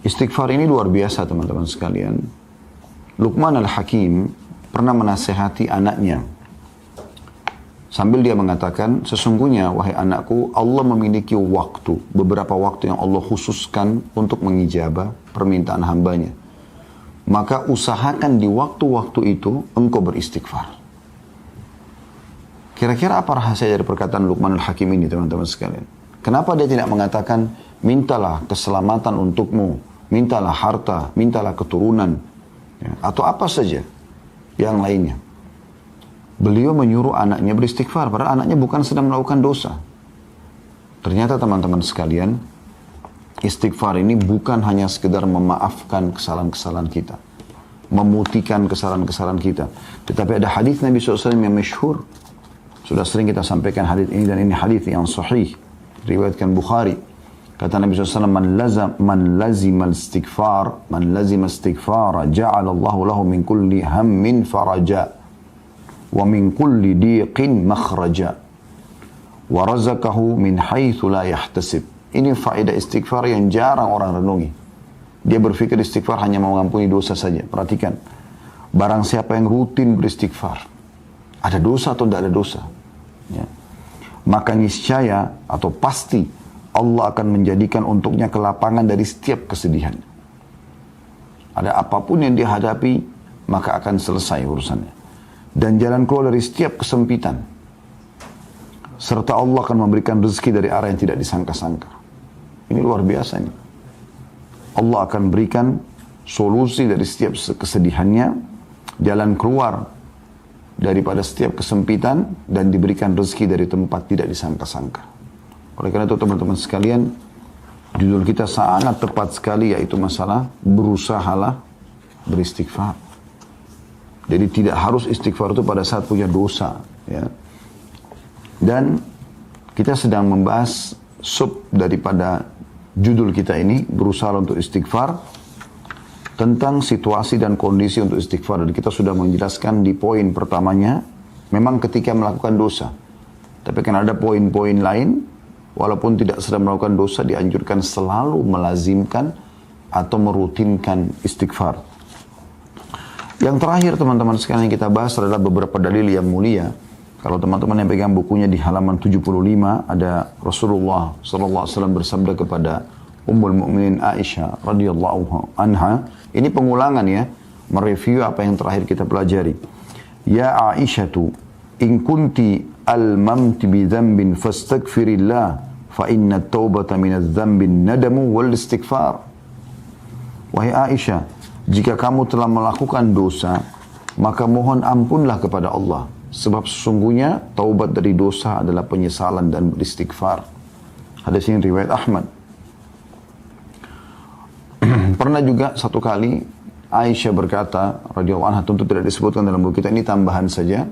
Istighfar ini luar biasa teman-teman sekalian. Luqman Al-Hakim pernah menasehati anaknya. Sambil dia mengatakan, sesungguhnya wahai anakku, Allah memiliki waktu, beberapa waktu yang Allah khususkan untuk mengijabah permintaan hambanya. Maka usahakan di waktu-waktu itu engkau beristighfar. Kira-kira apa rahasia dari perkataan Luqman Al-Hakim ini teman-teman sekalian? Kenapa dia tidak mengatakan, mintalah keselamatan untukmu, mintalah harta, mintalah keturunan, ya, atau apa saja yang lainnya. Beliau menyuruh anaknya beristighfar, padahal anaknya bukan sedang melakukan dosa. Ternyata teman-teman sekalian, istighfar ini bukan hanya sekedar memaafkan kesalahan-kesalahan kita, memutihkan kesalahan-kesalahan kita. Tetapi ada hadis Nabi SAW yang masyhur. Sudah sering kita sampaikan hadis ini, dan ini hadis yang sahih, riwayatkan Bukhari. Kata Nabi SAW, man lazima istighfar, ja'alallahu lahu min kulli hammin faraja. Wa min kulli diqin makhraja wa razaqahu min haitsu la yahtasib. Ini faedah istighfar yang jarang orang renungi. Dia berpikir istighfar hanya mengampuni dosa saja. Perhatikan, barang siapa yang rutin beristighfar, ada dosa atau tidak ada dosa, ya, maka niscaya atau pasti Allah akan menjadikan untuknya kelapangan dari setiap kesedihan. Ada apapun yang dia hadapi, maka akan selesai urusannya. Dan jalan keluar dari setiap kesempitan. Serta Allah akan memberikan rezeki dari arah yang tidak disangka-sangka. Ini luar biasa ini. Allah akan berikan solusi dari setiap kesedihannya, jalan keluar daripada setiap kesempitan, dan diberikan rezeki dari tempat tidak disangka-sangka. Oleh karena itu teman-teman sekalian, judul kita sangat tepat sekali, yaitu masalah berusahalah beristighfar. Jadi tidak harus istighfar itu pada saat punya dosa, ya. Dan kita sedang membahas sub daripada judul kita ini, berusaha untuk istighfar, tentang situasi dan kondisi untuk istighfar. Dan kita sudah menjelaskan di poin pertamanya, memang ketika melakukan dosa. Tapi kan ada poin-poin lain, walaupun tidak sedang melakukan dosa, dianjurkan selalu melazimkan atau merutinkan istighfar. Yang terakhir teman-teman sekalian yang kita bahas adalah beberapa dalil yang mulia. Kalau teman-teman yang pegang bukunya di halaman 75, ada Rasulullah SAW bersabda kepada Ummul Mukminin Aisyah radhiyallahu anha. Ini pengulangan ya, mereview apa yang terakhir kita pelajari. Ya Aisyatu, in kunti almamti bi dzambin fastaghfirillah, fa inna at-taubata min adz-dzambi nadamu wal istighfar. Wahai Aisyah, jika kamu telah melakukan dosa, maka mohon ampunlah kepada Allah. Sebab sesungguhnya taubat dari dosa adalah penyesalan dan beristighfar. Hadis ini riwayat Ahmad. Pernah juga satu kali Aisyah berkata, radhiyallahu anha, tentu tidak disebutkan dalam buku kita, ini tambahan saja.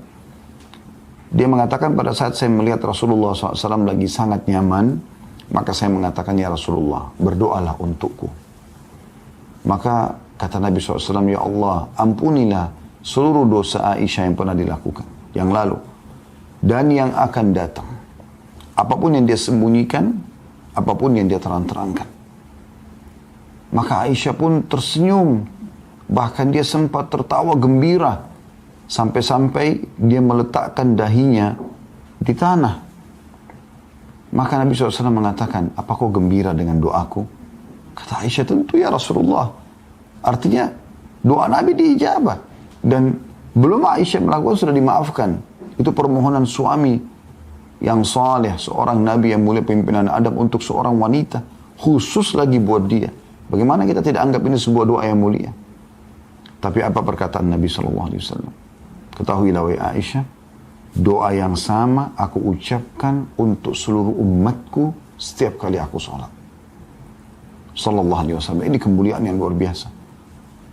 Dia mengatakan, pada saat saya melihat Rasulullah SAW lagi sangat nyaman, maka saya mengatakan, ya Rasulullah, berdoalah untukku. Maka kata Nabi SAW, ya Allah, ampunilah seluruh dosa Aisyah yang pernah dilakukan, yang lalu, dan yang akan datang. Apapun yang dia sembunyikan, apapun yang dia terang-terangkan. Maka Aisyah pun tersenyum, bahkan dia sempat tertawa gembira, sampai-sampai dia meletakkan dahinya di tanah. Maka Nabi SAW mengatakan, apa kau gembira dengan doaku? Kata Aisyah, tentu ya Rasulullah. Artinya doa Nabi diijabah. Dan belum Aisyah melakukan sudah dimaafkan. Itu permohonan suami yang saleh, seorang Nabi yang mulia, pimpinan adab untuk seorang wanita. Khusus lagi buat dia. Bagaimana kita tidak anggap ini sebuah doa yang mulia? Tapi apa perkataan Nabi SAW? Ketahuilah wahai Aisyah, doa yang sama aku ucapkan untuk seluruh umatku setiap kali aku sholat. Sallallahu alaihi wasallam. Ini kemuliaan yang luar biasa.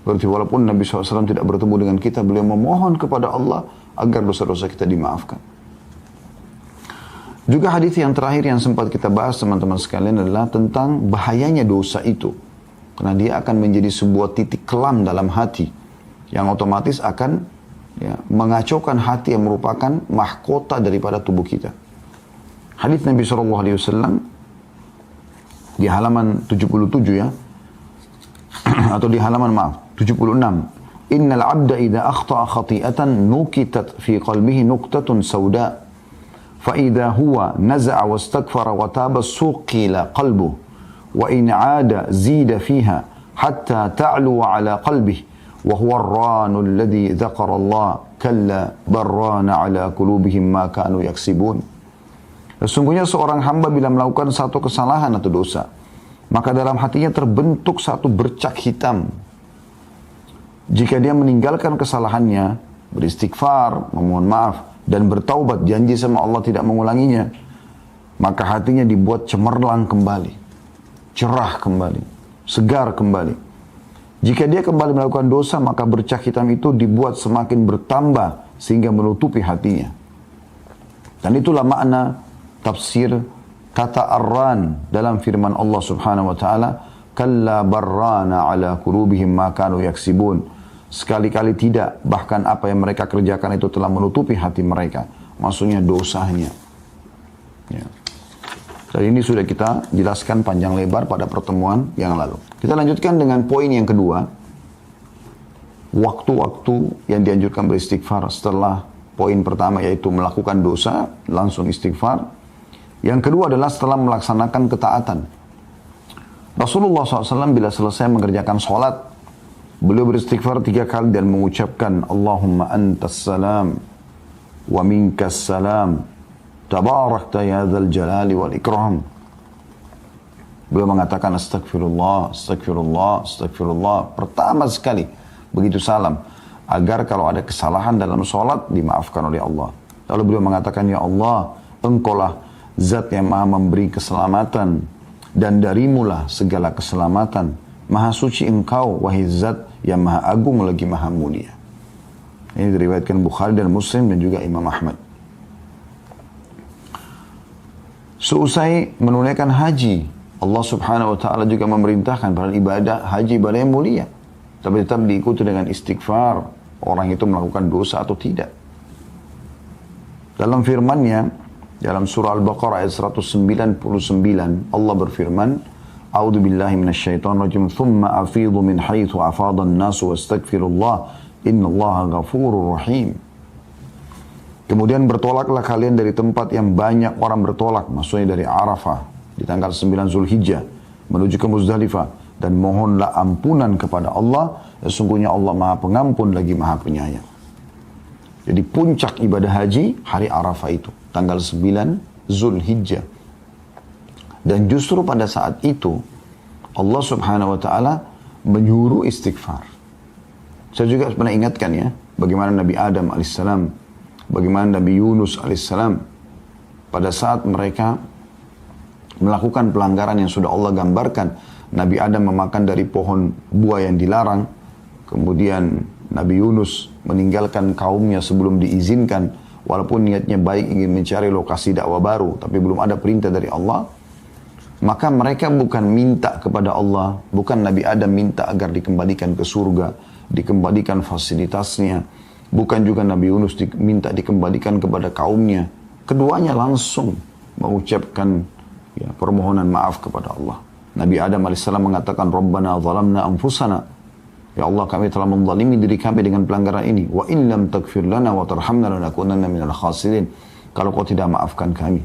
Berarti walaupun Nabi SAW tidak bertemu dengan kita, beliau memohon kepada Allah agar dosa-dosa kita dimaafkan. Juga hadis yang terakhir yang sempat kita bahas teman-teman sekalian adalah tentang bahayanya dosa itu. Karena dia akan menjadi sebuah titik kelam dalam hati, yang otomatis akan mengacaukan hati yang merupakan mahkota daripada tubuh kita. Hadis Nabi SAW di halaman 77 ya, atau di halaman 76. Innal abda idza akhta'a khati'atan nukitat fi qalbihi nuqtatun sauda fa idza huwa naza'a wastaghfara wa taba suqila qalbuhu wa in 'ada zida fiha hatta ta'lu 'ala qalbihi wa huwa ar-ranu alladhi dzakara Allah kalla barrana 'ala qulubihim ma kanu yaksibun. Sesungguhnya seorang hamba bila melakukan satu kesalahan atau dosa, maka dalam hatinya terbentuk satu bercak hitam. Jika dia meninggalkan kesalahannya, beristighfar, memohon maaf, dan bertaubat, janji sama Allah tidak mengulanginya, maka hatinya dibuat cemerlang kembali, cerah kembali, segar kembali. Jika dia kembali melakukan dosa, maka bercak hitam itu dibuat semakin bertambah sehingga menutupi hatinya. Dan itulah makna tafsir kata arran dalam firman Allah Subhanahu wa taala, kalla barrana ala qulubihim ma kanu yaksibun. Sekali-kali tidak, bahkan apa yang mereka kerjakan itu telah menutupi hati mereka. Maksudnya dosanya. Ya. Dan ini sudah kita jelaskan panjang lebar pada pertemuan yang lalu. Kita lanjutkan dengan poin yang kedua. Waktu-waktu yang dianjurkan beristighfar setelah poin pertama, yaitu melakukan dosa, langsung istighfar. Yang kedua adalah setelah melaksanakan ketaatan. Rasulullah SAW bila selesai mengerjakan sholat, beliau beristighfar 3 kali dan mengucapkan Allahumma antas salam wa minkas salam tabarakta ya dzal jalali wal ikram. Beliau mengatakan astagfirullah, astagfirullah, astagfirullah pertama sekali begitu salam, agar kalau ada kesalahan dalam sholat dimaafkan oleh Allah. Lalu beliau mengatakan, ya Allah, engkaulah zat yang maha memberi keselamatan dan darimulah segala keselamatan. Maha suci engkau, wahai zat yang maha agung lagi maha mulia. Ini diriwayatkan Bukhari dan Muslim dan juga Imam Ahmad. Seusai menunaikan haji, Allah Subhanahu wa taala juga memerintahkan pada ibadah haji, ibadah yang mulia, tapi tetap diikuti dengan istighfar orang itu melakukan dosa atau tidak. Dalam firman-Nya dalam surah Al-Baqarah ayat 199, Allah berfirman, A'udzu billahi minasyaitonir rajim. Tsumma afidhu min haitsu afadha an-nasu wastaghfirullah innallaha ghafurur rahim. Kemudian bertolaklah kalian dari tempat yang banyak orang bertolak, maksudnya dari Arafah di tanggal 9 Zulhijjah menuju ke Muzdalifah, dan mohonlah ampunan kepada Allah, sesungguhnya Allah Maha Pengampun lagi Maha Penyayang. Jadi puncak ibadah haji hari Arafah itu, tanggal 9 Zulhijjah. Dan justru pada saat itu Allah Subhanahu wa taala menyuruh istighfar. Saya juga pernah ingatkan ya, bagaimana Nabi Adam alaihissalam, bagaimana Nabi Yunus alaihissalam pada saat mereka melakukan pelanggaran yang sudah Allah gambarkan. Nabi Adam memakan dari pohon buah yang dilarang, kemudian Nabi Yunus meninggalkan kaumnya sebelum diizinkan, walaupun niatnya baik ingin mencari lokasi dakwah baru, tapi belum ada perintah dari Allah. Maka mereka bukan minta kepada Allah, bukan Nabi Adam minta agar dikembalikan ke surga, dikembalikan fasilitasnya, bukan juga Nabi Yunus minta dikembalikan kepada kaumnya. Keduanya langsung mengucapkan permohonan maaf kepada Allah. Nabi Adam AS mengatakan, Rabbana zalamna anfusana, ya Allah, kami telah menzalimi diri kami dengan pelanggaran ini. Wa in lam taghfir lana wa tarhamna lanakunanna minal khasirin. Kalau kau tidak maafkan kami,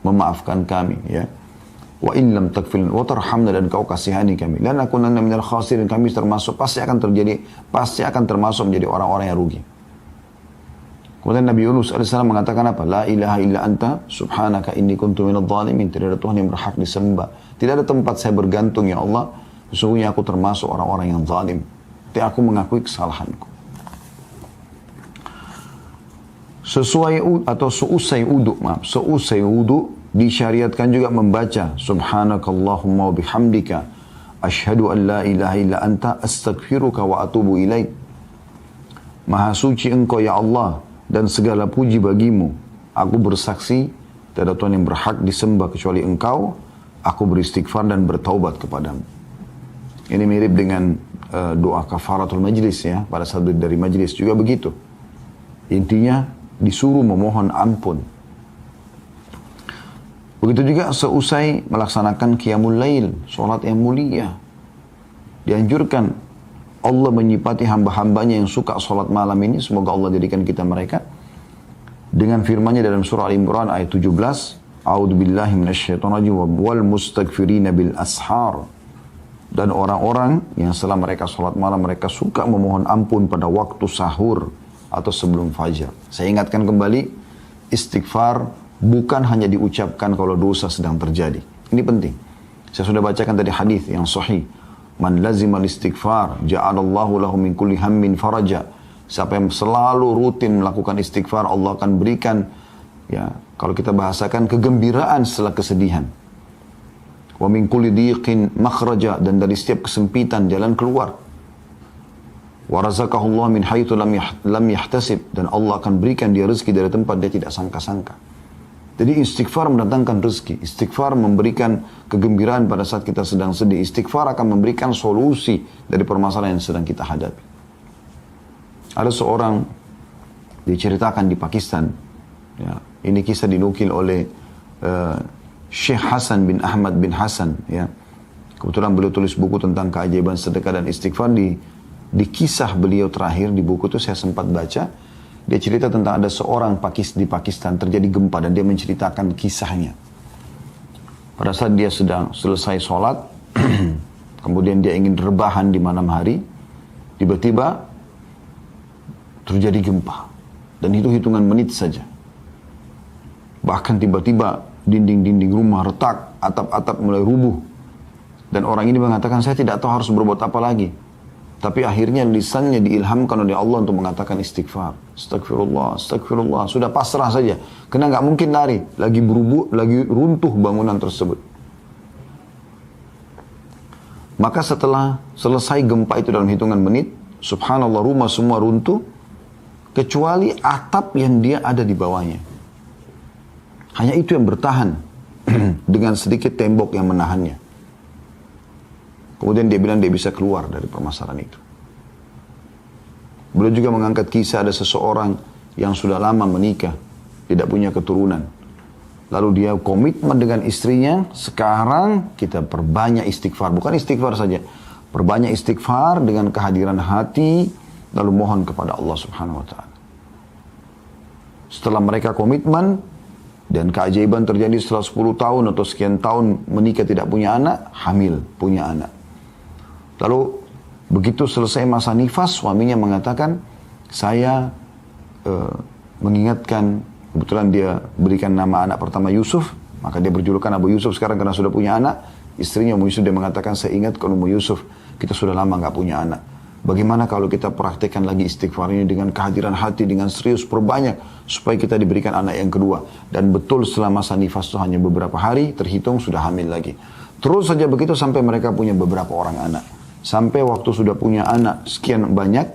memaafkan kami, ya. Wa in lam taghfir wa tarhamna, dan kau kasihani kami, lanakunanna minal khasirin, kami pasti akan termasuk menjadi orang-orang yang rugi. Kemudian Nabi Yunus AS mengatakan apa? La ilaha illa anta subhanaka inni kuntu minadh dhalimin. Tidak ada Tuhan yang berhak disembah, tidak ada tempat saya bergantung, ya Allah, sesungguhnya aku termasuk orang-orang yang zalim. Tapi aku mengakui kesalahanku. Seusai wudu disyariatkan juga membaca subhanakallahumma wa bihamdika asyhadu an la ilaha illa anta astaghfiruka wa atubu ilaik. Maha suci engkau ya Allah dan segala puji bagimu. Aku bersaksi tidak ada Tuhan yang berhak disembah kecuali engkau. Aku beristighfar dan bertaubat kepadamu. Ini mirip dengan doa kafaratul majlis ya. Pada saat dari majlis juga begitu. Intinya disuruh memohon ampun. Begitu juga seusai melaksanakan qiyamul lail, sholat yang mulia. dianjurkan Allah menyifati hamba-hambanya yang suka sholat malam ini, semoga Allah jadikan kita mereka, dengan firman-Nya dalam surah Al-Imran ayat 17, A'udzu billahi minasyaitonir rajim wal mustaghfirina bil ashar. Dan orang-orang yang setelah mereka sholat malam, mereka suka memohon ampun pada waktu sahur atau sebelum fajar. Saya ingatkan kembali, istighfar bukan hanya diucapkan kalau dosa sedang terjadi. Ini penting. Saya sudah bacakan tadi hadis yang sahih. Man lazimal istighfar, ja'alallahu lahu min kulli hammin faraja. Siapa yang selalu rutin melakukan istighfar, Allah akan berikan, ya, kalau kita bahasakan, kegembiraan setelah kesedihan. Wa min kulli dhiqin makhraja, dan dari setiap kesempitan jalan keluar. Wa razaqahu Allah min haitsu lam yahtasib, dan Allah akan berikan dia rezeki dari tempat dia tidak sangka-sangka. Jadi istighfar mendatangkan rezeki, istighfar memberikan kegembiraan pada saat kita sedang sedih, istighfar akan memberikan solusi dari permasalahan yang sedang kita hadapi. Ada seorang diceritakan di Pakistan, ya, ini kisah dinukil oleh Syekh Hasan bin Ahmad bin Hasan, ya. Kebetulan beliau tulis buku tentang keajaiban sedekah dan istighfar. Di kisah beliau terakhir di buku itu saya sempat baca, dia cerita tentang ada seorang di Pakistan terjadi gempa, dan dia menceritakan kisahnya. Pada saat dia sedang selesai sholat, kemudian dia ingin rebahan di malam hari, tiba-tiba terjadi gempa, dan itu hitungan menit saja. Bahkan tiba-tiba dinding-dinding rumah retak, atap-atap mulai rubuh. Dan orang ini mengatakan, saya tidak tahu harus berbuat apa lagi. Tapi akhirnya lisannya diilhamkan oleh Allah untuk mengatakan istighfar. Astagfirullah, astagfirullah. Sudah pasrah saja. Karena nggak mungkin lari. Lagi berubuh, lagi runtuh bangunan tersebut. Maka setelah selesai gempa itu dalam hitungan menit, subhanallah, rumah semua runtuh, kecuali atap yang dia ada di bawahnya. Hanya itu yang bertahan dengan sedikit tembok yang menahannya. Kemudian dia bilang dia bisa keluar dari permasalahan itu. Beliau juga mengangkat kisah ada seseorang yang sudah lama menikah, tidak punya keturunan. Lalu dia komitmen dengan istrinya, sekarang kita perbanyak istighfar. Bukan istighfar saja, perbanyak istighfar dengan kehadiran hati, lalu mohon kepada Allah Subhanahu wa Ta'ala. Setelah mereka komitmen, dan keajaiban terjadi setelah 10 tahun atau sekian tahun menikah tidak punya anak, hamil, punya anak. Lalu begitu selesai masa nifas, suaminya mengatakan, saya mengingatkan, kebetulan dia berikan nama anak pertama Yusuf, maka dia berjulukan Abu Yusuf sekarang karena sudah punya anak. Istrinya Ummu Yusuf, dia mengatakan, saya ingat kalau Ummu Yusuf, kita sudah lama nggak punya anak. Bagaimana kalau kita praktekkan lagi istighfar ini dengan kehadiran hati, dengan serius, perbanyak, supaya kita diberikan anak yang kedua. Dan betul setelah masa nifas itu hanya beberapa hari, terhitung sudah hamil lagi. Terus saja begitu sampai mereka punya beberapa orang anak. Sampai waktu sudah punya anak sekian banyak,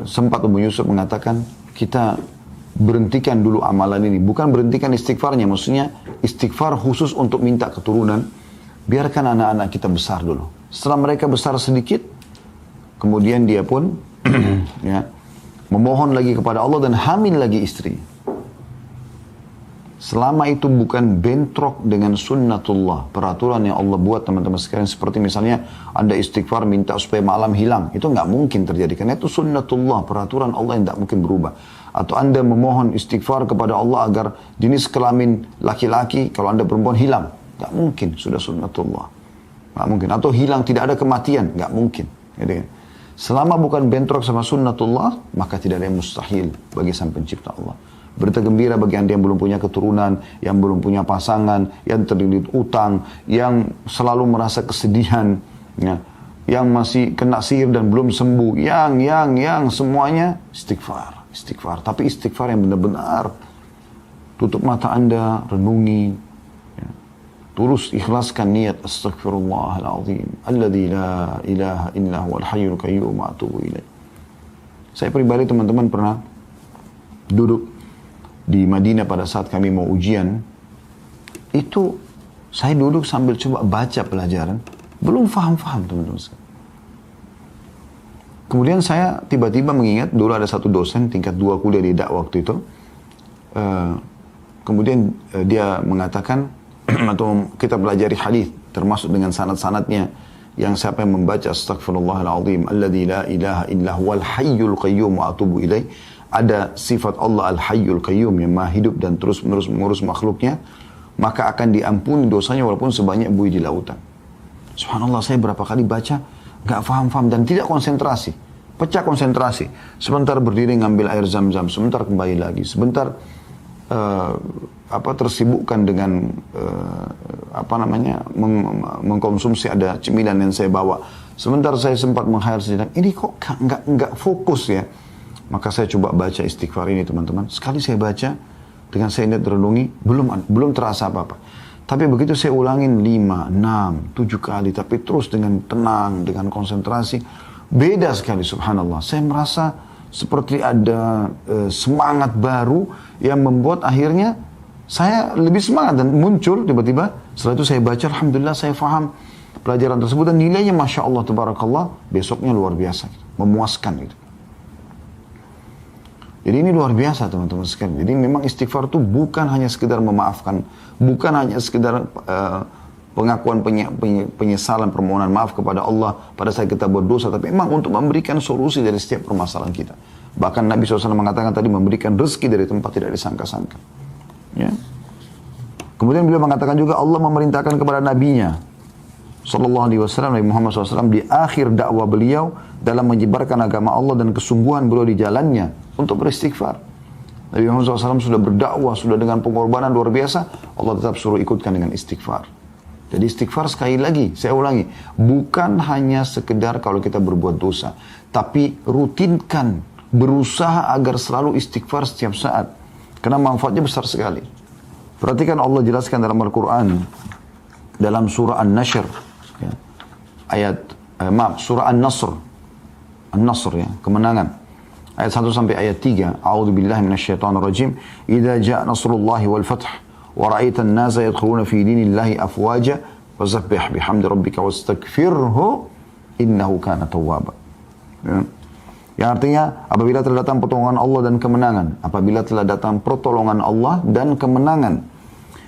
sempat Ummu Yusuf mengatakan, kita berhentikan dulu amalan ini. Bukan berhentikan istighfarnya, maksudnya istighfar khusus untuk minta keturunan. Biarkan anak-anak kita besar dulu. Setelah mereka besar sedikit, kemudian dia pun ya, memohon lagi kepada Allah dan hamil lagi istri. Selama itu bukan bentrok dengan sunnatullah, peraturan yang Allah buat teman-teman sekalian. Seperti misalnya Anda istighfar minta supaya malam hilang, itu nggak mungkin terjadi karena itu sunnatullah, peraturan Allah yang tidak mungkin berubah. Atau Anda memohon istighfar kepada Allah agar jenis kelamin laki-laki kalau Anda perempuan hilang, nggak mungkin, sudah sunnatullah. Nggak mungkin. Atau hilang, tidak ada kematian, nggak mungkin. Gitu kan? Selama bukan bentrok sama sunnatullah, maka tidak ada yang mustahil bagi sang pencipta Allah. Berita gembira bagi Anda yang belum punya keturunan, yang belum punya pasangan, yang terlilit utang, yang selalu merasa kesedihan, ya, yang masih kena sihir dan belum sembuh, yang semuanya istighfar, istighfar. Tapi istighfar yang benar-benar tutup mata Anda, renungi, tulus ikhlaskan niat astaghfirullahaladzim alladzi la ilaha illa huwal hayyul qayyum wa atubu ilaih. Saya pribadi teman-teman pernah duduk di Madinah pada saat kami mau ujian. Itu saya duduk sambil coba baca pelajaran, belum faham-faham teman-teman. Kemudian saya tiba-tiba mengingat dulu ada satu dosen tingkat 2 kuliah di dakwah waktu itu. Kemudian dia mengatakan atau kita pelajari hadis termasuk dengan sanad-sanadnya, yang siapa yang membaca astaghfirullahaladzim alladzi la ilaha illa huwal hayyul qayyum wa atubu ilaih, ada sifat Allah al-hayyul qayyum yang maha hidup dan terus menerus mengurus makhluknya, maka akan diampuni dosanya walaupun sebanyak buih di lautan. Subhanallah, saya berapa kali baca gak faham-faham dan tidak konsentrasi, pecah konsentrasi. Sebentar berdiri ngambil air zam-zam, sebentar kembali lagi, sebentar tersibukkan dengan mengkonsumsi ada cemilan yang saya bawa. Sebentar saya sempat menghayal sejenak, ini kok nggak fokus ya. Maka saya coba baca istighfar ini teman-teman. Sekali saya baca, dengan saya niat renungi, belum terasa apa-apa. Tapi begitu saya ulangin 5, 6, 7 kali, tapi terus dengan tenang, dengan konsentrasi, beda sekali subhanallah. Saya merasa seperti ada semangat baru yang membuat akhirnya saya lebih semangat dan muncul tiba-tiba. Setelah itu saya baca, alhamdulillah saya faham pelajaran tersebut dan nilainya masya Allah tabarakallah, besoknya luar biasa, memuaskan gitu. Jadi ini luar biasa teman-teman sekalian. Jadi memang istighfar itu bukan hanya sekedar memaafkan, bukan hanya sekedar pengakuan penyesalan, permohonan maaf kepada Allah pada saat kita berdosa, tapi memang untuk memberikan solusi dari setiap permasalahan kita. Bahkan Nabi SAW mengatakan tadi, memberikan rezeki dari tempat tidak disangka-sangka. Ya. Kemudian beliau mengatakan juga Allah memerintahkan kepada nabinya sallallahu alaihi wasallam, Nabi Muhammad SAW, di akhir dakwah beliau dalam menyebarkan agama Allah dan kesungguhan beliau di jalannya untuk beristighfar. Nabi Muhammad SAW sudah berdakwah, sudah dengan pengorbanan luar biasa, Allah tetap suruh ikutkan dengan istighfar. Jadi istighfar sekali lagi, saya ulangi, bukan hanya sekedar kalau kita berbuat dosa, tapi rutinkan, berusaha agar selalu istighfar setiap saat, karena manfaatnya besar sekali. Perhatikan Allah jelaskan dalam Al-Quran, dalam surah An-Nashr, ya, surah An-Nasr, ya, kemenangan. Ayat 1 sampai ayat 3. A'udzubillahi minasyaitonirrajim. Idza jaa nasrullahi wal fath wa ra'aitan nasa yadkhuluna fi dinillahi afwaja fasabbih bihamdi rabbika wastaghfirhu innahu kana tawwaba. Ya. Yang artinya apabila telah datang pertolongan Allah dan kemenangan, apabila telah datang pertolongan Allah dan kemenangan,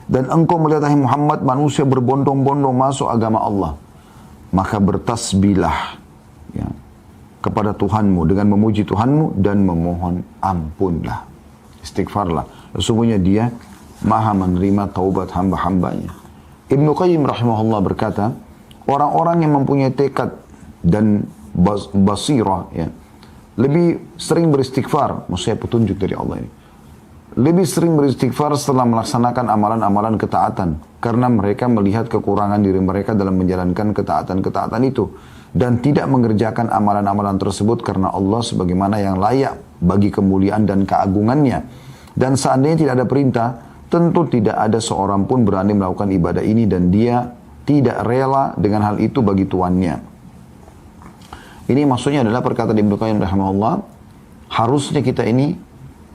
dan engkau melihat hai Muhammad manusia berbondong-bondong masuk agama Allah, maka bertasbihlah ya, kepada Tuhanmu dengan memuji Tuhanmu dan memohon ampunlah. Istighfarlah. Sesungguhnya dia maha menerima taubat hamba-hambanya. Ibnu Qayyim rahimahullah berkata, orang-orang yang mempunyai tekad dan basirah ya, lebih sering beristighfar, maksudnya petunjuk dari Allah ini, lebih sering beristighfar setelah melaksanakan amalan-amalan ketaatan, karena mereka melihat kekurangan diri mereka dalam menjalankan ketaatan-ketaatan itu, dan tidak mengerjakan amalan-amalan tersebut karena Allah sebagaimana yang layak bagi kemuliaan dan keagungannya. Dan seandainya tidak ada perintah, tentu tidak ada seorang pun berani melakukan ibadah ini, dan dia tidak rela dengan hal itu bagi tuannya. Ini maksudnya adalah perkataan Ibnu Qayyim rahimahullah, harusnya kita ini,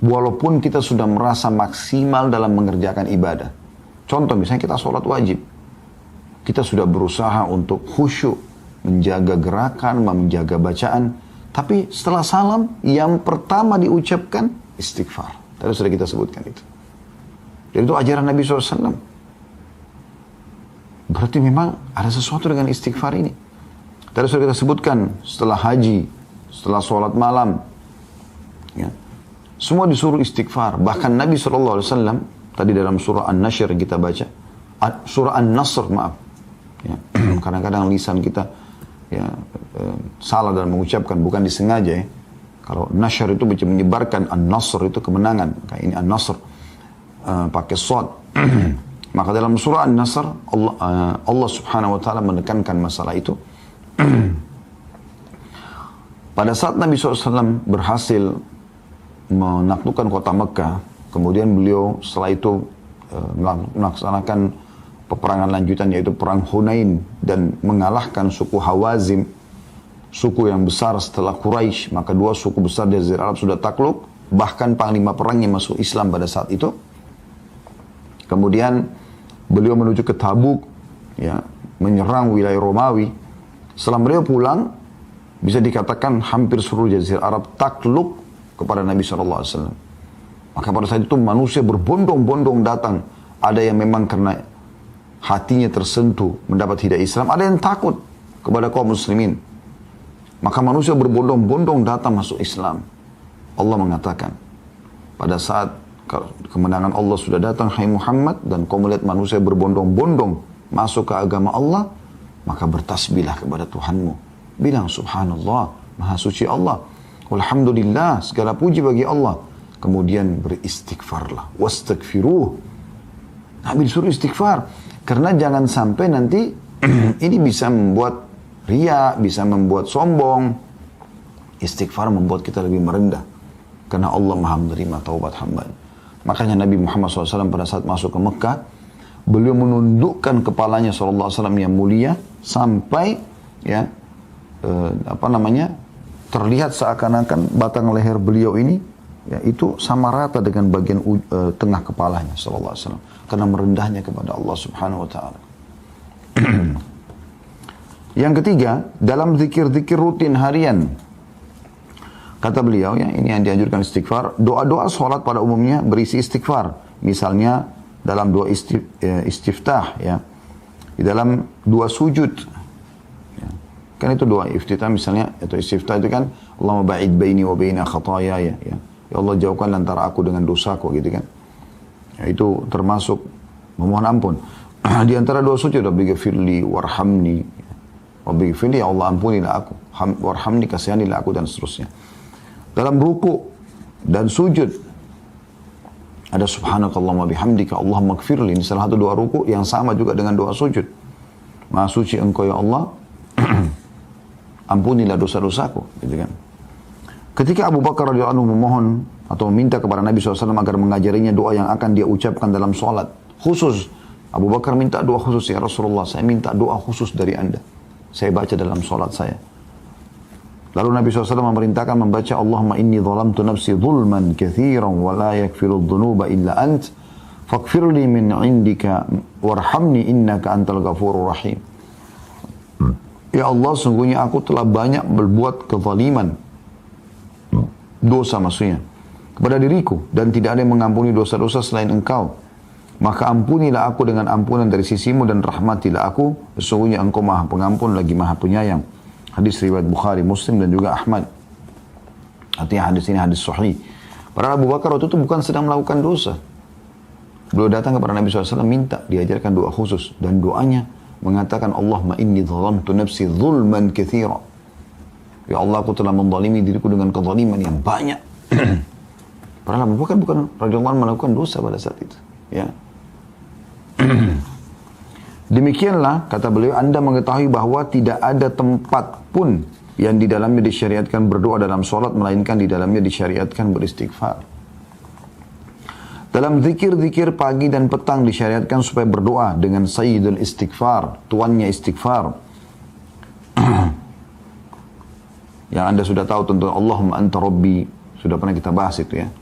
walaupun kita sudah merasa maksimal dalam mengerjakan ibadah. Contoh misalnya kita sholat wajib, kita sudah berusaha untuk khusyuk, menjaga gerakan, menjaga bacaan, tapi setelah salam yang pertama diucapkan istighfar. Tadi sudah kita sebutkan itu. Jadi itu ajaran Nabi SAW. Berarti memang ada sesuatu dengan istighfar ini. Tadi sudah kita sebutkan, setelah haji, setelah sholat malam, ya, semua disuruh istighfar. Bahkan Nabi SAW tadi dalam surah An-Nashr kita baca, surah An-Nasr maaf, ya, kadang-kadang lisan kita ya, salah dalam mengucapkan, bukan disengaja ya. Kalau Nashr itu bisa menyebarkan, An-Nasr itu kemenangan, kayak ini An-Nasr pakai shad. Maka dalam surah An-Nasr Allah subhanahu wa ta'ala menekankan masalah itu. Pada saat Nabi SAW berhasil menaklukkan kota Mekah, kemudian beliau setelah itu melaksanakan peperangan lanjutan, yaitu perang Hunain, dan mengalahkan suku Hawazim, suku yang besar setelah Quraisy. Maka dua suku besar di Jazirah Arab sudah takluk, bahkan panglima perangnya masuk Islam pada saat itu. Kemudian beliau menuju ke Tabuk, ya, menyerang wilayah Romawi. Setelah beliau pulang, bisa dikatakan hampir seluruh Jazirah Arab takluk kepada Nabi SAW. Maka pada saat itu manusia berbondong-bondong datang. Ada yang memang karena hatinya tersentuh mendapat hidayah Islam, ada yang takut kepada kaum muslimin. Maka manusia berbondong-bondong datang masuk Islam. Allah mengatakan, pada saat kemenangan Allah sudah datang, hai Muhammad, dan kau melihat manusia berbondong-bondong masuk ke agama Allah, maka bertasbihlah kepada Tuhanmu. Bilang subhanallah, maha suci Allah. Alhamdulillah, segala puji bagi Allah. Kemudian beristighfarlah. Wastaghfiruh. Nabi disuruh istighfar. Karena jangan sampai nanti ini bisa membuat riya, bisa membuat sombong. Istighfar membuat kita lebih merendah. Karena Allah maha menerima taubat hamba. Makanya Nabi Muhammad SAW pada saat masuk ke Mekah, beliau menundukkan kepalanya SAW yang mulia sampai ya terlihat seakan-akan batang leher beliau ini ya itu sama rata dengan bagian tengah kepalanya SAW, karena merendahnya kepada Allah Subhanahu wa taala. Yang ketiga, dalam zikir-zikir rutin harian, kata beliau ya, ini yang dianjurkan istighfar. Doa-doa sholat pada umumnya berisi istighfar. Misalnya dalam doa istiftah ya, di dalam doa sujud ya. Kan itu doa iftitah misalnya, atau istiftah itu kan Allahumma ba'id baini wa baina khataaya ya. Ya Allah, jauhkan antara aku dengan dosaku gitu kan. Ya, itu termasuk memohon ampun. Di antara doa sujud, Rabbighfirli warhamni. Rabbighfirli, ya Allah ampunilah aku. Warhamni, kasihanilah aku, dan seterusnya. Dalam ruku dan sujud ada subhanakallahumma bihamdika Allahumma gfirli. Ini salah satu doa ruku yang sama juga dengan doa sujud. Maha suci engkau ya Allah, ampunilah dosa-dosaku, gitu kan. Ketika Abu Bakar radhiyallahu anhu memohon atau meminta kepada Nabi SAW agar mengajarinya doa yang akan dia ucapkan dalam sholat khusus, Abu Bakar minta doa khusus, ya Rasulullah, saya minta doa khusus dari Anda, saya baca dalam sholat saya. Lalu Nabi SAW memerintahkan membaca Allahumma inni zalamtu nafsi zulman kathiran wa la yakfiru dhunuba illa ant faghfirli min indika warhamni innaka antal ghafurur rahim. Ya Allah, sungguhnya aku telah banyak berbuat kezaliman, dosa maksudnya, kepada diriku, dan tidak ada yang mengampuni dosa-dosa selain engkau. Maka ampunilah aku dengan ampunan dari sisimu dan rahmatilah aku, sesungguhnya engkau maha pengampun lagi maha penyayang. Hadis riwayat Bukhari, Muslim, dan juga Ahmad. Artinya hadis ini hadis sahih. Padahal Abu Bakar waktu itu bukan sedang melakukan dosa. Beliau datang kepada Nabi SAW minta diajarkan doa khusus, dan doanya mengatakan Allahumma inni zalamtu nafsi zulman katsira. Ya Allah, aku telah menzalimi diriku dengan kezaliman yang banyak. Padahal Abu Bakar bukan radhiyallahu anhu melakukan dosa pada saat itu, ya. Demikianlah, kata beliau, Anda mengetahui bahwa tidak ada tempat pun yang di dalamnya disyariatkan berdoa dalam sholat, melainkan di dalamnya disyariatkan beristighfar. Dalam zikir-zikir pagi dan petang disyariatkan supaya berdoa dengan sayyidul istighfar, tuannya istighfar. Yang Anda sudah tahu tentu, Allahumma anta rabbi, sudah pernah kita bahas itu ya.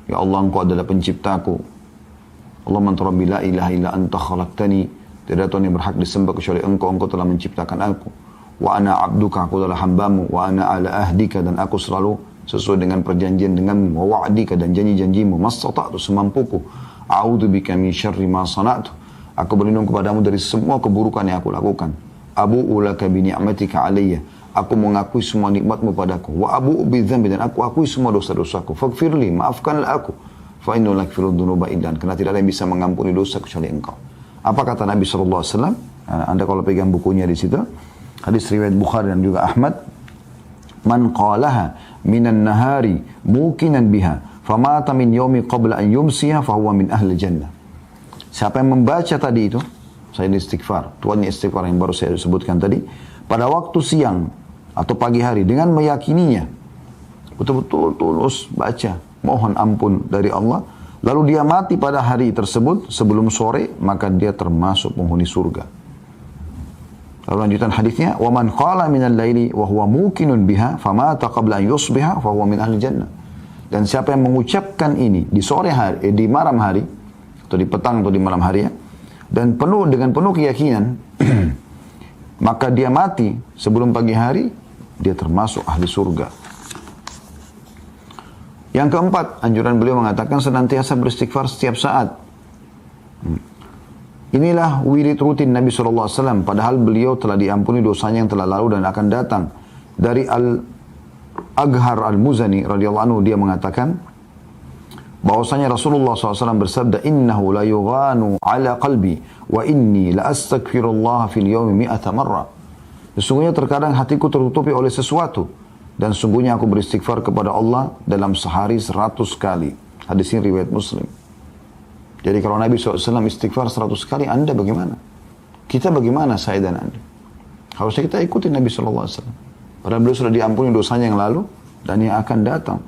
Ya Allah, engkau adalah penciptaku. Allahumma anta rabbi la ilaha illa anta khalaqtani. Tidak ada Tuhan yang berhak disembah kecuali engkau telah menciptakan aku. Wa ana abduka, aku adalah hambamu. Wa ana ala ahdika, dan aku selalu sesuai dengan perjanjian denganmu. Wa wa'dika, dan janji-janjimu. Mastata'tu, semampuku. A'udhu bika min syarri ma sana'tu. Aku berlindung kepadamu dari semua keburukan yang aku lakukan. Abu'u laka bi ni'matika alayya. Aku mengakui semua nikmatmu padaku. Wa abu'u bi dzambi, dan aku akui semua dosa-dosaku. Faghfirli, maafkanlah aku. Fa innahu la yaghfiru dzunuba illa anta, karena tidak ada yang bisa mengampuni dosa kecuali engkau. Apa kata Nabi SAW? Anda kalau pegang bukunya di situ, hadis riwayat Bukhari dan juga Ahmad. Man qalaha minan nahari muqinan biha famata min yaumi qabla an yumsiha fahuwa min ahli jannah. Siapa yang membaca tadi itu, saya istighfar, tuannya istighfar yang baru saya sebutkan tadi, pada waktu siang atau pagi hari dengan meyakininya, betul-betul tulus baca, mohon ampun dari Allah, lalu dia mati pada hari tersebut sebelum sore, maka dia termasuk penghuni surga. Lalu lanjutan hadisnya, wa man qala minal laili wa huwa muqinun biha famata qabla an yusbiha fa huwa min ahli jannah. Dan siapa yang mengucapkan ini di sore hari, di malam hari, atau di petang atau di malam hari ya, dan dengan penuh keyakinan, maka dia mati sebelum pagi hari, dia termasuk ahli surga. Yang keempat, anjuran beliau mengatakan senantiasa beristighfar setiap saat. Inilah wirid rutin Nabi SAW, padahal beliau telah diampuni dosanya yang telah lalu dan akan datang. Dari Al-Aghar Al-Muzani radhiyallahu anhu, dia mengatakan bahwasanya Rasulullah SAW bersabda, innahu la yughanu ala qalbi wa inni la astaghfirullah fil yawmi 100 marrah. Sesungguhnya terkadang hatiku tertutupi oleh sesuatu, dan sungguhnya aku beristighfar kepada Allah dalam sehari 100 kali. Hadis ini riwayat Muslim. Jadi kalau Nabi SAW istighfar 100 kali, Anda bagaimana? Kita bagaimana, saya dan Anda? Harusnya kita ikuti Nabi SAW. Padahal beliau sudah diampuni dosanya yang lalu dan yang akan datang.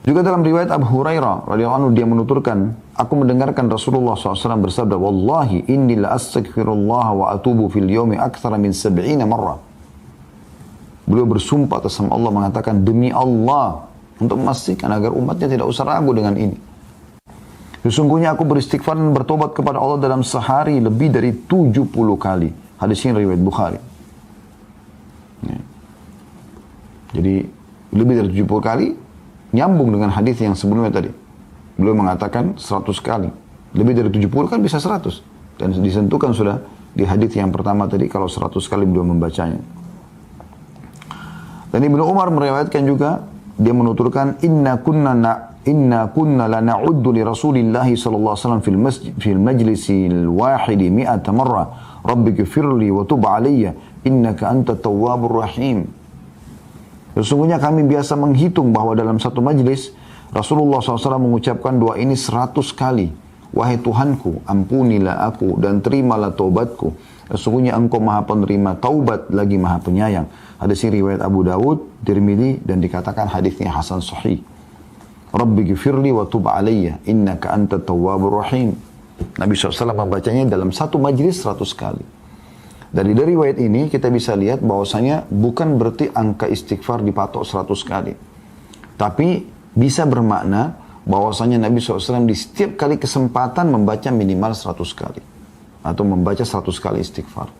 Juga dalam riwayat Abu Hurairah radhiyallahu anhu, dia menuturkan, aku mendengarkan Rasulullah SAW bersabda, wallahi inni la astaghfirullah wa atubu fil yawmi akthara min 70 marrah. Beliau bersumpah atas nama Allah mengatakan, demi Allah, untuk memastikan agar umatnya tidak usah ragu dengan ini. Sesungguhnya aku beristighfar dan bertobat kepada Allah dalam sehari lebih dari 70 kali. Hadis ini riwayat Bukhari. Ya. Jadi lebih dari 70 kali nyambung dengan hadis yang sebelumnya tadi. Beliau mengatakan 100 kali. Lebih dari 70 kan bisa 100. Dan disentuhkan sudah di hadis yang pertama tadi kalau 100 kali beliau membacanya. Dan Ibnu Umar meriwayatkan juga, dia menuturkan, inna kunna la na'uddu li Rasulillahi sallallahu alaihi wasallam fil majlisil wahidi 100 marrah rabbighfirli wa tub alayya innaka antat tawwabur rahim. Sesungguhnya kami biasa menghitung bahwa dalam satu majlis Rasulullah SAW mengucapkan doa ini 100 kali. Wahai Tuhanku, ampunilah aku dan terimalah taubatku. Sesungguhnya engkau maha penerima taubat lagi maha penyayang. Hadis ini riwayat Abu Dawud, Tirmidzi, dan dikatakan hadisnya hasan sahih. Rabbi ghafirli wa tub alayya innaka antat tawwabur rahim. Nabi SAW membacanya dalam satu majlis 100 kali. Dari riwayat ini kita bisa lihat bahwasanya bukan berarti angka istighfar dipatok 100 kali. Tapi bisa bermakna bahwasanya Nabi SAW di setiap kali kesempatan membaca minimal 100 kali. Atau membaca 100 kali istighfar.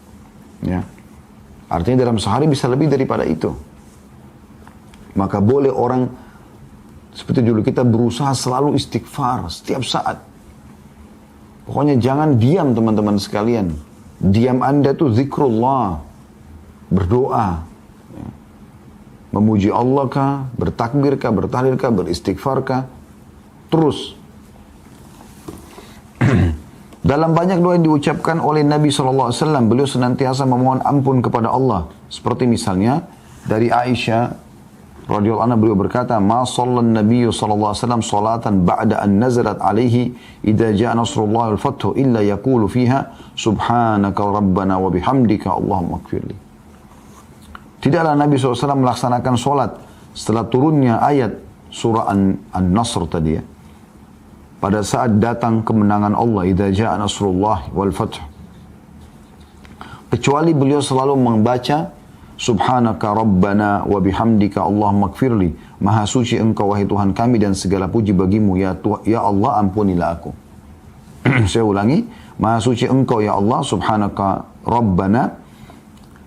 Ya. Artinya dalam sehari bisa lebih daripada itu. Maka boleh orang seperti dulu kita berusaha selalu istighfar setiap saat. Pokoknya jangan diam teman-teman sekalian. Diam Anda itu zikrullah, berdoa, ya. Memuji Allah kah, bertakbir kah, bertahlil kah, beristighfar kah, terus. Dalam banyak doa yang diucapkan oleh Nabi SAW, beliau senantiasa memohon ampun kepada Allah. Seperti misalnya dari Aisyah radhiyallahu anha, beliau berkata, ma sallan nabiyyu sallallahu alaihi wasallam salatan ba'da an nazalat alaihi idza jaa nasrullah wal fathu illa yaqulu fiha subhanaka rabbana wa bihamdika allahumma ighfirli. Tidaklah Nabi SAW melaksanakan solat setelah turunnya ayat surah An-Nasr tadi ya. Pada saat datang kemenangan Allah, idza jaa nasrullah wal fathu, kecuali beliau selalu membaca subhanaka rabbana wa bihamdika allahumma ighfirli. Maha suci engkau wahai Tuhan kami dan segala puji bagimu ya Allah, ampunilah aku. Saya ulangi, maha suci engkau ya Allah, subhanaka rabbana,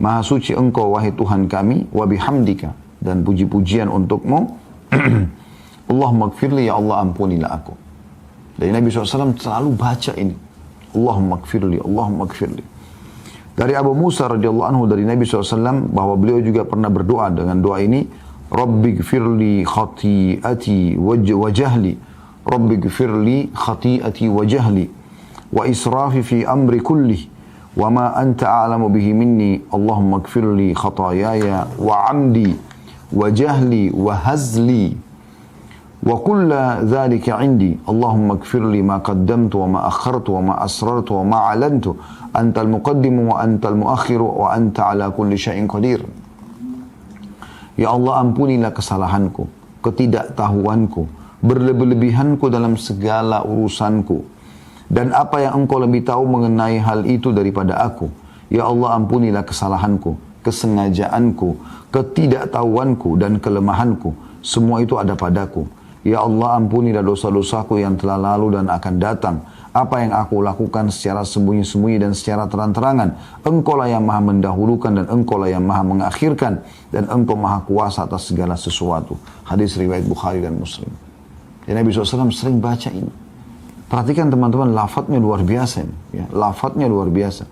maha suci engkau wahai Tuhan kami, wa bihamdika, dan puji-pujian untukmu. Allahumma ighfirli, ya Allah ampunilah aku. Dari Nabi SAW selalu baca ini, Allahumma ighfirli, Allahumma ighfirli. Dari Abu Musa radhiyallahu anhu dari Nabi SAW bahwa beliau juga pernah berdoa dengan doa ini, Rabbi gfirli khati'ati wa jahli, Rabbi gfirli khati'ati wa jahli, wa israfi fi amri kulli, wa ma anta a'lamu bihi minni, Allahumma gfirli khatayaya wa amdi, wa jahli wa hazli, wa kulla dhalika indi, Allahumma gfirli ma qaddamtu wa ma akhartu wa ma asrartu wa ma alantu, antal muqaddimu wa antal muakhiru wa anta ala kulli syai'in qadir. Ya Allah, ampunilah kesalahanku, ketidaktahuanku, berlebih-lebihanku dalam segala urusanku, dan apa yang engkau lebih tahu mengenai hal itu daripada aku. Ya Allah, ampunilah kesalahanku, kesengajaanku, ketidaktahuanku, dan kelemahanku. Semua itu ada padaku. Ya Allah, ampunilah dosa-dosaku yang telah lalu dan akan datang. Apa yang aku lakukan secara sembunyi-sembunyi dan secara terang-terangan. Engkaulah yang maha mendahulukan dan engkaulah yang maha mengakhirkan. Dan engkau maha kuasa atas segala sesuatu. Hadis riwayat Bukhari dan Muslim. Dan Nabi SAW sering baca ini. Perhatikan teman-teman, lafadznya luar biasa ini. Ya, lafadznya luar biasa.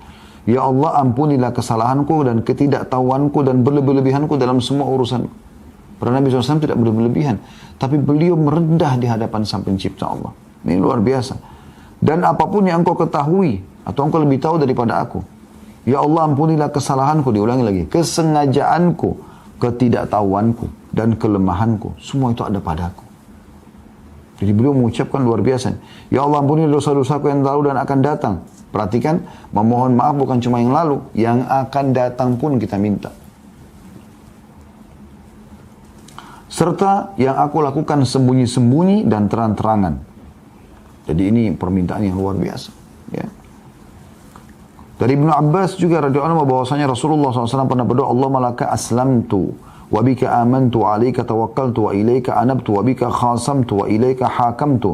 Ya Allah, ampunilah kesalahanku dan ketidaktahuanku dan berlebih-lebihanku dalam semua urusan. Karena Nabi SAW tidak berlebihan, tapi beliau merendah di hadapan Sang Pencipta Allah. Ini luar biasa. Dan apapun yang engkau ketahui, atau engkau lebih tahu daripada aku. Ya Allah, ampunilah kesalahanku, diulangi lagi. Kesengajaanku, ketidaktahuanku, dan kelemahanku. Semua itu ada padaku. Jadi beliau mengucapkan luar biasa. Ya Allah, ampuni dosa-dosaku yang lalu dan akan datang. Perhatikan, memohon maaf bukan cuma yang lalu, yang akan datang pun kita minta. Serta yang aku lakukan sembunyi-sembunyi dan terang-terangan. Jadi ini permintaan yang luar biasa. Ya. Dari Ibnu Abbas juga radhiyallahu anhu bahwasanya Rasulullah SAW pernah berdoa, Allahumma laka aslamtu. وَبِكَ آمَنْتُ وَعَلَيْكَ تَوَكَّلْتُ وَإِلَيْكَ أَنَبْتُ وَبِكَ خَاصَمْتُ وَإِلَيْكَ حَاكَمْتُ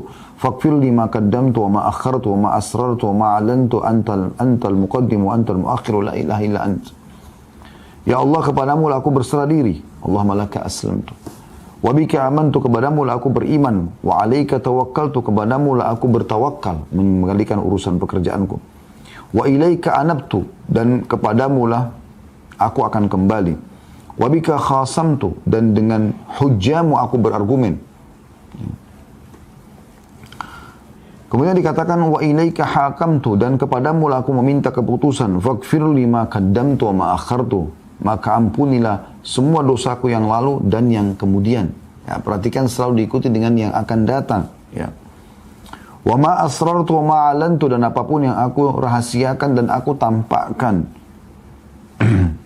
فَاغْفِرْ لِي مَا قَدَّمْتُ وَمَا أَخَّرْتُ وَمَا أَسْرَرْتُ وَمَا أَعْلَنْتُ أَنْتَ الْمُقَدِّمُ وَأَنْتَ الْمُؤَخِّرُ لَا إِلَهَ إِلَّا أَنْتَ. Ya Allah, kepadamu lah aku berserah diri. Allahumma laka aslamtu. Wa bika amantu, kepadamu lah aku beriman. Wa alaika tawakkaltu, kepadamu lah aku bertawakal, mengendalikan urusan pekerjaanku. Wa ilaika anabtu, dan kepadamu lah aku akan kembali. Wa bika khasamtu, dan dengan hujjamu aku berargumen. Kemudian dikatakan wa ilaika hakamtu, dan kepadamu lah aku meminta keputusan. Faghfir lima qaddamtu wa ma akhartu, maka ampunilah semua dosaku yang lalu dan yang kemudian. Ya, perhatikan selalu diikuti dengan yang akan datang. Ya. Wa ma asrartu wa ma alantu, dan apapun yang aku rahasiakan dan aku tampakkan.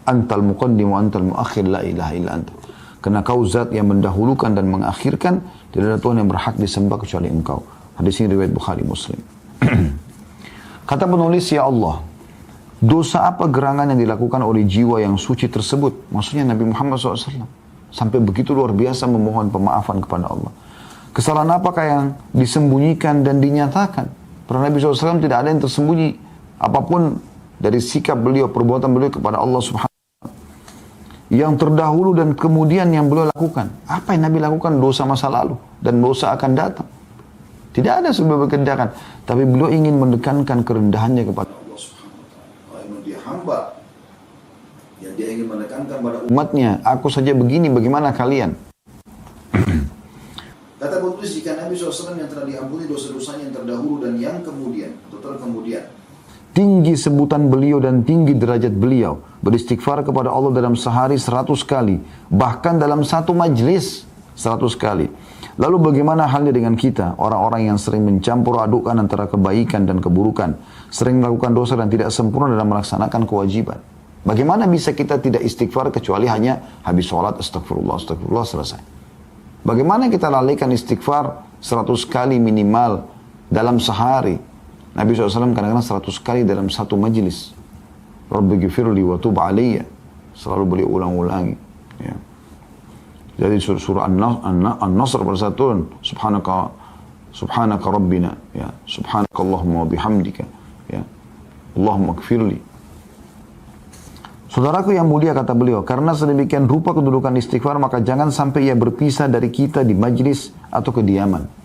Antal muqaddim wa antal muakhir la ilaha illa anta. Karena kau zat yang mendahulukan dan mengakhirkan, tidak ada Tuhan yang berhak disembah kecuali engkau. Hadis ini riwayat Bukhari Muslim. Kata penulis, ya Allah, dosa apa gerangan yang dilakukan oleh jiwa yang suci tersebut? Maksudnya Nabi Muhammad SAW. Sampai begitu luar biasa memohon pemaafan kepada Allah. Kesalahan apakah yang disembunyikan dan dinyatakan? Karena Nabi SAW tidak ada yang tersembunyi. Apapun dari sikap beliau, perbuatan beliau kepada Allah Subhanahu wa Ta'ala. Yang terdahulu dan kemudian yang beliau lakukan. Apa yang Nabi lakukan? Dosa masa lalu dan dosa akan datang. Tidak ada sebab kerendahan. Tapi beliau ingin mendekankan kerendahannya kepada Allah Subhanahu wa Ta'ala. Kalau dia hamba, yang dia ingin menekankan pada umatnya, aku saja begini, bagaimana kalian? Kata penulis, jika Nabi SAW yang telah diampuni dosa-dosanya yang terdahulu dan yang kemudian, atau terkemudian, tinggi sebutan beliau dan tinggi derajat beliau, beristighfar kepada Allah dalam sehari 100 kali, bahkan dalam satu majlis 100 kali. Lalu bagaimana halnya dengan kita, orang-orang yang sering mencampur adukkan antara kebaikan dan keburukan, sering melakukan dosa dan tidak sempurna dalam melaksanakan kewajiban? Bagaimana bisa kita tidak istighfar kecuali hanya habis sholat, astagfirullah, astagfirullah, selesai? Bagaimana kita lalaikan istighfar 100 kali minimal dalam sehari? Nabi SAW kadang-kadang 100 kali dalam satu majlis. Rabbi ghifirli wa tub aliyya. Selalu beliau ulang-ulangi. Ya. Jadi surah An-Nasr pada saat turun. Subhanaka Rabbina. Ya. Subhanaka Allahumma wa bihamdika. Ya. Allahumma ghifirli. Saudaraku yang mulia, kata beliau, karena sedemikian rupa kedudukan istighfar, maka jangan sampai ia berpisah dari kita di majlis atau kediaman.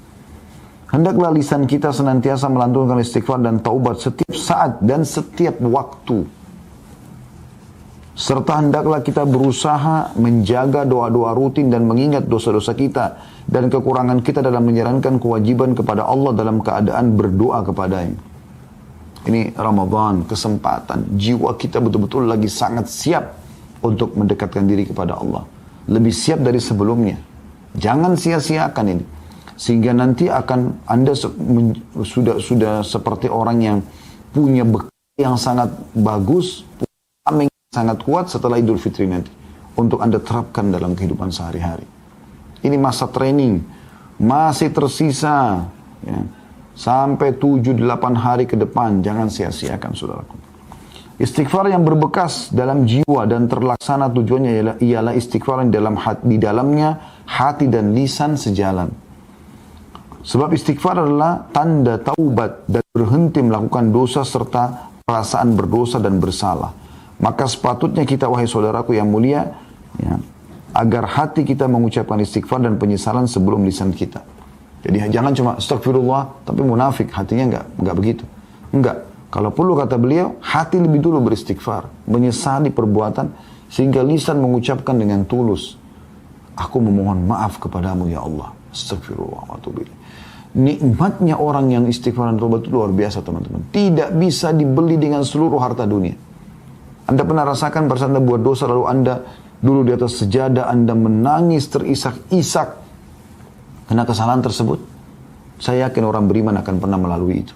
Hendaklah lisan kita senantiasa melantunkan istighfar dan taubat setiap saat dan setiap waktu. Serta hendaklah kita berusaha menjaga doa-doa rutin dan mengingat dosa-dosa kita dan kekurangan kita dalam menjalankan kewajiban kepada Allah dalam keadaan berdoa kepadanya. Ini Ramadan, kesempatan. Jiwa kita betul-betul lagi sangat siap untuk mendekatkan diri kepada Allah. Lebih siap dari sebelumnya. Jangan sia-siakan ini. Sehingga nanti akan Anda sudah seperti orang yang punya bekal yang sangat bagus, punya yang sangat kuat setelah Idul Fitri nanti. Untuk Anda terapkan dalam kehidupan sehari-hari. Ini masa training. Masih tersisa. Ya, sampai 7-8 hari ke depan. Jangan sia-siakan, saudaraku. Istighfar yang berbekas dalam jiwa dan terlaksana tujuannya ialah istighfar yang di dalamnya hati dan lisan sejalan. Sebab istighfar adalah tanda taubat dan berhenti melakukan dosa serta perasaan berdosa dan bersalah. Maka sepatutnya kita, wahai saudaraku yang mulia, ya, agar hati kita mengucapkan istighfar dan penyesalan sebelum lisan kita. Jadi jangan cuma astagfirullah tapi munafik, hatinya enggak begitu. Enggak. Kalau perlu kata beliau, hati lebih dulu beristighfar, menyesali perbuatan sehingga lisan mengucapkan dengan tulus, aku memohon maaf kepadamu ya Allah. Astagfirullah wa atubu ilaih. Nikmatnya orang yang istighfar dan tobat itu luar biasa teman-teman. Tidak bisa dibeli dengan seluruh harta dunia. Anda pernah rasakan pada saat Anda buat dosa lalu Anda dulu di atas sejadah Anda menangis terisak-isak karena kesalahan tersebut? Saya yakin orang beriman akan pernah melalui itu.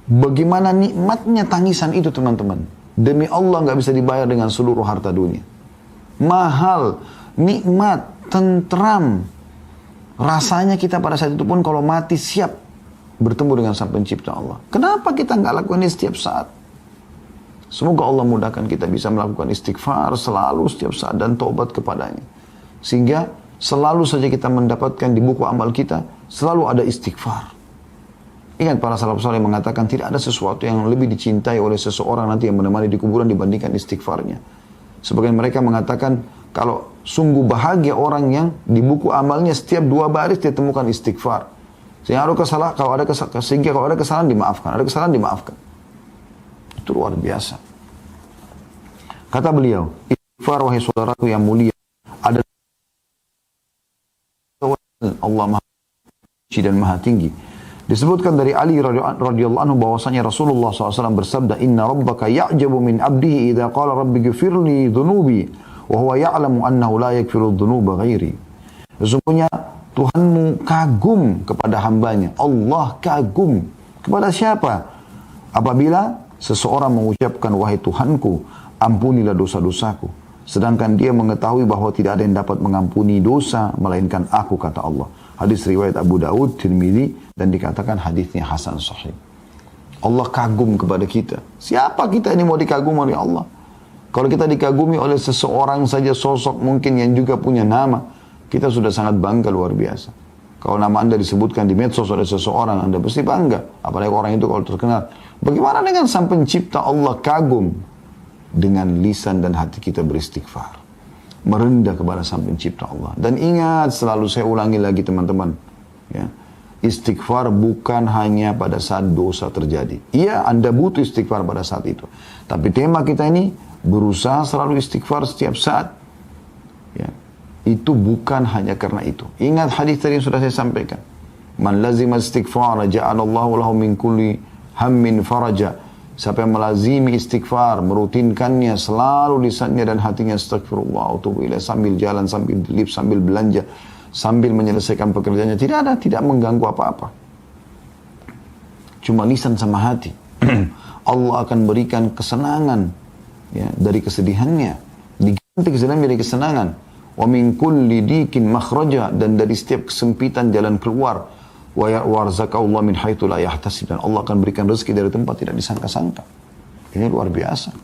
Bagaimana nikmatnya tangisan itu teman-teman. Demi Allah nggak bisa dibayar dengan seluruh harta dunia. Mahal, nikmat, tentram. Rasanya kita pada saat itu pun kalau mati siap bertemu dengan Sang Pencipta Allah. Kenapa kita nggak lakukan ini setiap saat? Semoga Allah mudahkan kita bisa melakukan istighfar selalu setiap saat dan taubat kepadanya. Sehingga selalu saja kita mendapatkan di buku amal kita, selalu ada istighfar. Ingat para salaf saleh mengatakan tidak ada sesuatu yang lebih dicintai oleh seseorang nanti yang menemani di kuburan dibandingkan istighfarnya. Sebagian mereka mengatakan kalau sungguh bahagia orang yang di buku amalnya setiap 2 baris dia temukan istighfar. Sehingga kalau ada kesalahan dimaafkan, ada kesalahan dimaafkan. Itu luar biasa. Kata beliau, istighfar wahai saudaraku yang mulia ada Allah Maha Suci dan Maha Tinggi. Disebutkan dari Ali radhiyallahu anhu bahwasanya Rasulullah SAW bersabda, Inna rabbaka ya'jabu min abdihi idha qala rabbi gfirli dhunubi wa huwa ya'lamu annahu la yakfiru dhunuba ghairi. Sesungguhnya Tuhanmu kagum kepada hambanya. Allah kagum kepada siapa? Apabila seseorang mengucapkan, wahai Tuhanku, ampunilah dosa-dosaku. Sedangkan dia mengetahui bahwa tidak ada yang dapat mengampuni dosa melainkan aku, kata Allah. Hadis riwayat Abu Daud, Tirmidzi, dan dikatakan hadisnya hasan sahih. Allah kagum kepada kita. Siapa kita ini mau dikagumi oleh Allah? Kalau kita dikagumi oleh seseorang saja sosok mungkin yang juga punya nama, kita sudah sangat bangga luar biasa. Kalau nama Anda disebutkan di medsos oleh seseorang, Anda pasti bangga. Apalagi orang itu kalau terkenal. Bagaimana dengan Sang Pencipta Allah kagum? Dengan lisan dan hati kita beristighfar. Merendah kepada Sang Pencipta Allah. Dan ingat, selalu saya ulangi lagi teman-teman. Ya, istighfar bukan hanya pada saat dosa terjadi. Iya, Anda butuh istighfar pada saat itu. Tapi tema kita ini, berusaha selalu istighfar setiap saat. Ya, itu bukan hanya karena itu. Ingat hadis tadi yang sudah saya sampaikan. Man lazima istighfar, ja'alallahu lahu min kulli hammin faraja. Siapa yang melazimi istighfar, merutinkannya selalu lisannya dan hatinya astagfirullah, atubu ilaih, sambil jalan, sambil lip, sambil belanja, sambil menyelesaikan pekerjaannya, tidak mengganggu apa-apa. Cuma lisan sama hati. Allah akan berikan kesenangan ya, dari kesedihannya, diganti kesedihan menjadi kesenangan. Wa min kulli dikin makhraja, dan dari setiap kesempitan jalan keluar. Wa warzaqallahu min haitsu la yahtasib, dan Allah akan berikan rezeki dari tempat tidak disangka-sangka. Ini luar biasa.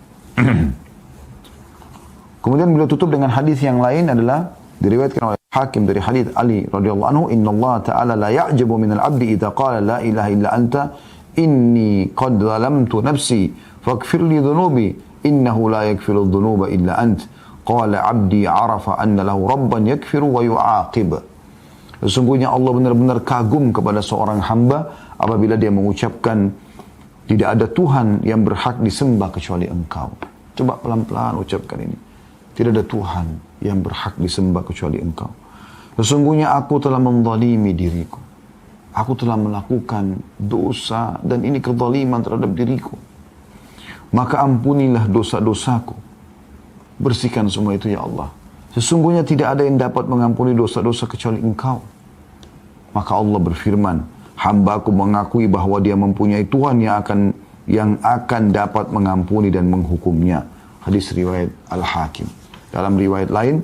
Kemudian beliau tutup dengan hadis yang lain adalah diriwayatkan oleh Hakim dari hadis Ali radhiyallahu anhu, innallaha ta'ala la ya'jabu minal 'abdi idza qala la ilaha illa anta inni qad zalamtu nafsi faghfir li dhunubi innahu la yaghfiru dhunuba illa ant. Qala 'abdi 'arafa anna lahu rabban yaghfiru wa yu'aqib. Sesungguhnya Allah benar-benar kagum kepada seorang hamba apabila dia mengucapkan tidak ada Tuhan yang berhak disembah kecuali Engkau. Coba pelan-pelan ucapkan ini. Tidak ada Tuhan yang berhak disembah kecuali Engkau. Sesungguhnya aku telah menzalimi diriku. Aku telah melakukan dosa dan ini kezaliman terhadap diriku. Maka ampunilah dosa-dosaku. Bersihkan semua itu ya Allah. Sesungguhnya tidak ada yang dapat mengampuni dosa-dosa kecuali Engkau. Maka Allah berfirman, hamba-Ku mengakui bahwa dia mempunyai Tuhan yang akan dapat mengampuni dan menghukumnya. Hadis riwayat Al-Hakim. Dalam riwayat lain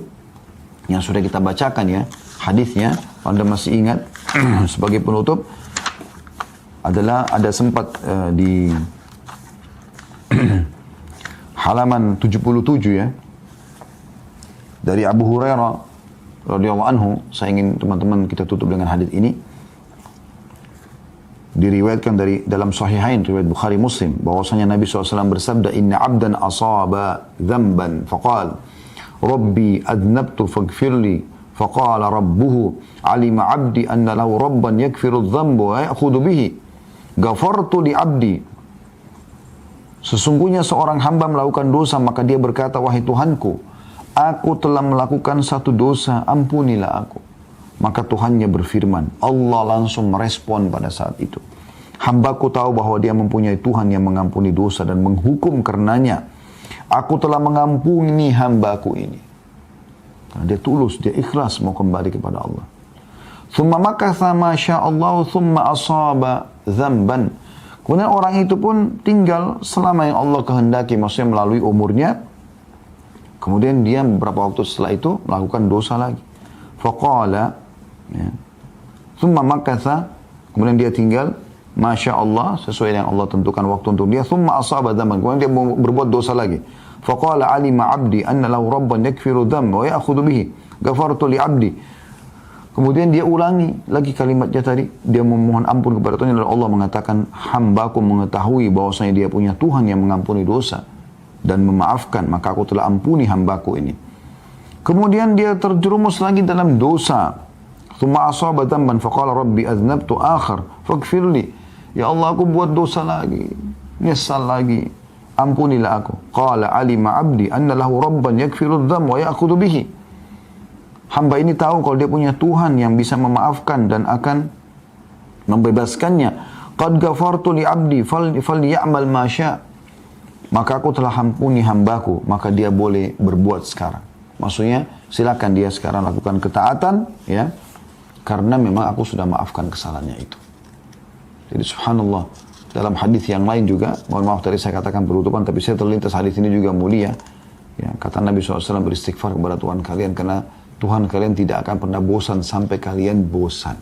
yang sudah kita bacakan ya, hadisnya, Anda masih ingat sebagai penutup adalah ada sempat di halaman 77 ya. Dari Abu Hurairah radhiyallahu anhu, saya ingin teman-teman kita tutup dengan hadis ini. Diriwayatkan dari dalam Sahihain riwayat Bukhari Muslim bahwasanya Nabi SAW bersabda, Inna abdan asaba dhanban faqal Rabbi adnabtu faghfirli Faqala rabbuhu alima abdi anna lahu rabban yakfiru dzamba wa ya'khudhu bihi. Ghafartu li abdi. Sesungguhnya seorang hamba melakukan dosa, maka dia berkata, wahai Tuhanku, aku telah melakukan satu dosa, ampunilah aku. Maka Tuhannya berfirman, Allah langsung merespon pada saat itu. Hambaku tahu bahwa dia mempunyai Tuhan yang mengampuni dosa dan menghukum karenanya. Aku telah mengampuni hambaku ini. Nah, dia tulus, dia ikhlas mau kembali kepada Allah. Thumma makatha ma sya'allahu thumma asaba dzamban. Kemudian orang itu pun tinggal selama yang Allah kehendaki, maksudnya melalui umurnya. Kemudian dia beberapa waktu setelah itu melakukan dosa lagi. Faqala, ya. Thumma makatha, kemudian dia tinggal, Masya Allah, sesuai yang Allah tentukan waktu untuk dia. Thumma asaba dzamban, kemudian dia berbuat dosa lagi. Faqala alima abdi anna lahu rabban yakfiru dzamba wa ya'khudhu bihi. Ghafartu li abdi. Kemudian dia ulangi lagi kalimatnya tadi. Dia memohon ampun kepada Tuhan. Lalu Allah mengatakan, hambaku mengetahui bahwasanya dia punya Tuhan yang mengampuni dosa dan memaafkan, maka aku telah ampuni hambaku ini. Kemudian dia terjerumus lagi dalam dosa. Thumma asaba dzamban faqala rabbi aznabtu akhar faghfirli. Ya Allah, aku buat dosa lagi, nyesal lagi, ampunilah aku. Qala alima abdi anna lahu rabban yakfiru dzamba wa ya'khudhu bihi. Hamba ini tahu kalau dia punya Tuhan yang bisa memaafkan dan akan membebaskannya. Qad ghafartu li abdi faly'amal ma syaa. Maka aku telah ampuni hambaku, maka dia boleh berbuat sekarang. Maksudnya silakan dia sekarang lakukan ketaatan, ya, karena memang aku sudah maafkan kesalahannya itu. Jadi subhanallah, dalam hadis yang lain juga, mohon maaf tadi saya katakan penutupan, tapi saya terlintas hadis ini juga mulia. Ya, kata Nabi SAW, beristighfar kepada Tuhan kalian, karena Tuhan kalian tidak akan pernah bosan sampai kalian bosan.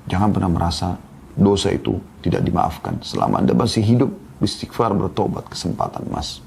Jangan pernah merasa dosa itu tidak dimaafkan. Selama Anda masih hidup, beristighfar, bertobat, kesempatan mas.